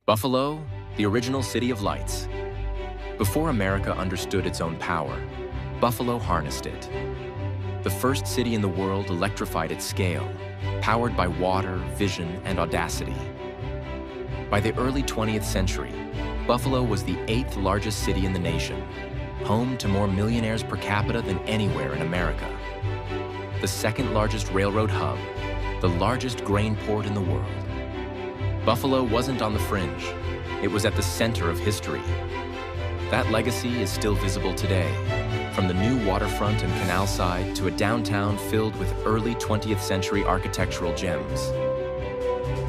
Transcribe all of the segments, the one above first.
Buffalo, the original city of lights. Before America understood its own power, Buffalo harnessed it. The first city in the world electrified at scale, powered by water, vision, and audacity. By the early 20th century, Buffalo was the 8th largest city in the nation, home to more millionaires per capita than anywhere in America. The second largest railroad hub, the largest grain port in the world. Buffalo wasn't on the fringe, it was at the center of history. That legacy is still visible today, from the new waterfront and canal side to a downtown filled with early 20th century architectural gems.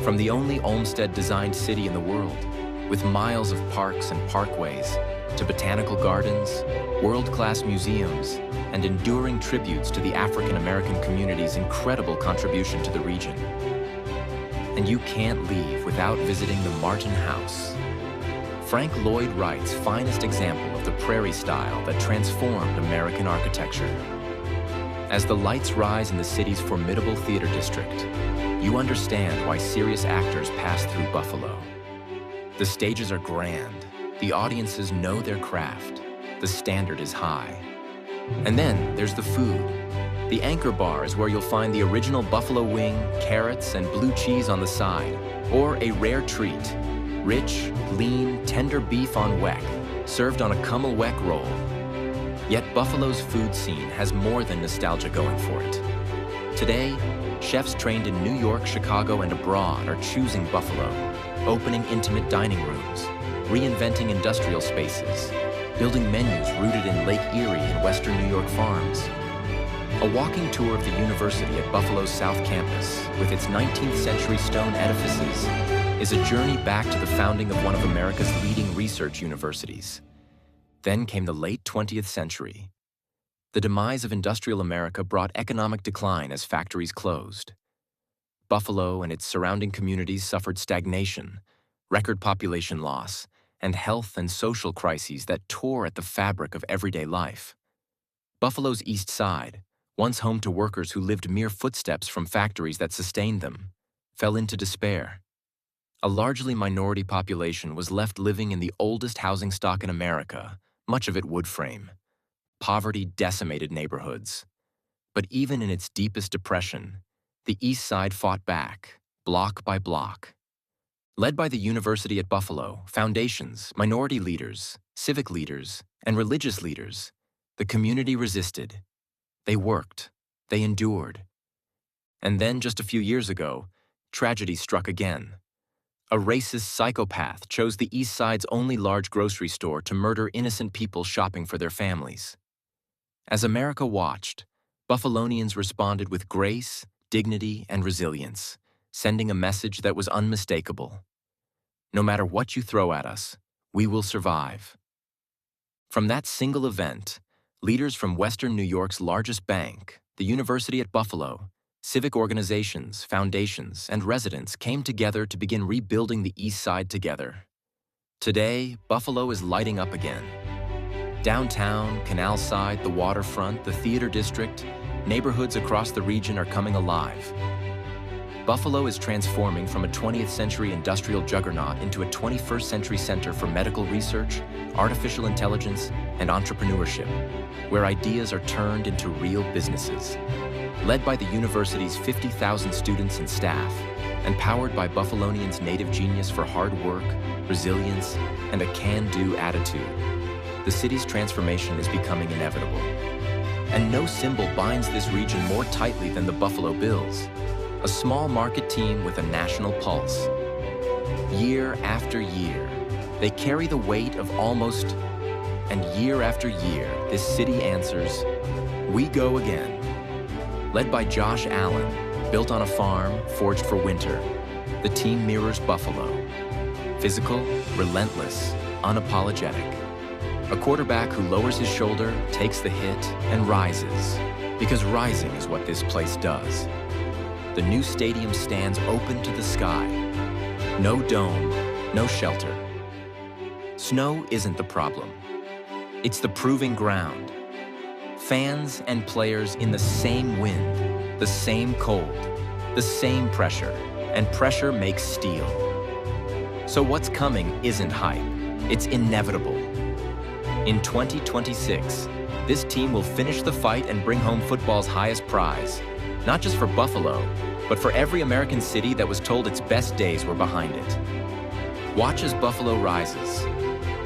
From the only Olmsted-designed city in the world, with miles of parks and parkways, to botanical gardens, world-class museums, and enduring tributes to the African-American community's incredible contribution to the region. And you can't leave without visiting the Martin House, Frank Lloyd Wright's finest example of the prairie style that transformed American architecture. As the lights rise in the city's formidable theater district, you understand why serious actors pass through Buffalo. The stages are grand, the audiences know their craft, the standard is high. And then there's the food. The Anchor Bar is where you'll find the original buffalo wing, carrots, and blue cheese on the side, or a rare treat, rich, lean, tender beef on weck, served on a kummel weck roll. Yet Buffalo's food scene has more than nostalgia going for it. Today, chefs trained in New York, Chicago, and abroad are choosing Buffalo, opening intimate dining rooms, reinventing industrial spaces, building menus rooted in Lake Erie and Western New York farms. A walking tour of the university at Buffalo's South Campus, with its 19th century stone edifices, is a journey back to the founding of one of America's leading research universities. Then came the late 20th century. The demise of industrial America brought economic decline as factories closed. Buffalo and its surrounding communities suffered stagnation, record population loss, and health and social crises that tore at the fabric of everyday life. Buffalo's East Side, once home to workers who lived mere footsteps from factories that sustained them, fell into despair. A largely minority population was left living in the oldest housing stock in America, much of it wood frame. Poverty decimated neighborhoods. But even in its deepest depression, the East Side fought back, block by block. Led by the University at Buffalo, foundations, minority leaders, civic leaders, and religious leaders, the community resisted. They worked. They endured. And then, just a few years ago, tragedy struck again. A racist psychopath chose the East Side's only large grocery store to murder innocent people shopping for their families. As America watched, Buffalonians responded with grace, dignity, and resilience, sending a message that was unmistakable. No matter what you throw at us, we will survive. From that single event, leaders from Western New York's largest bank, the University at Buffalo, civic organizations, foundations, and residents came together to begin rebuilding the East Side together. Today, Buffalo is lighting up again. Downtown, Canal Side, the waterfront, the theater district, neighborhoods across the region are coming alive. Buffalo is transforming from a 20th century industrial juggernaut into a 21st century center for medical research, artificial intelligence, and entrepreneurship, where ideas are turned into real businesses. Led by the university's 50,000 students and staff, and powered by Buffalonians' native genius for hard work, resilience, and a can-do attitude, the city's transformation is becoming inevitable. And no symbol binds this region more tightly than the Buffalo Bills, a small market team with a national pulse. Year after year, they carry the weight of almost, and year after year, this city answers, "We go again." Led by Josh Allen, built on a farm, forged for winter, the team mirrors Buffalo. Physical, relentless, unapologetic. A quarterback who lowers his shoulder, takes the hit, and rises, because rising is what this place does. The new stadium stands open to the sky. No dome, no shelter. Snow isn't the problem. It's the proving ground. Fans and players in the same wind, the same cold, the same pressure, and pressure makes steel. So what's coming isn't hype, it's inevitable. In 2026, this team will finish the fight and bring home football's highest prize, not just for Buffalo, but for every American city that was told its best days were behind it. Watch as Buffalo rises.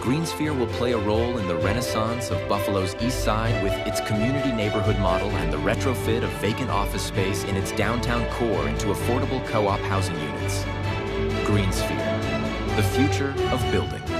Greensphere will play a role in the renaissance of Buffalo's east side with its community neighborhood model and the retrofit of vacant office space in its downtown core into affordable co-op housing units. Greensphere, the future of building.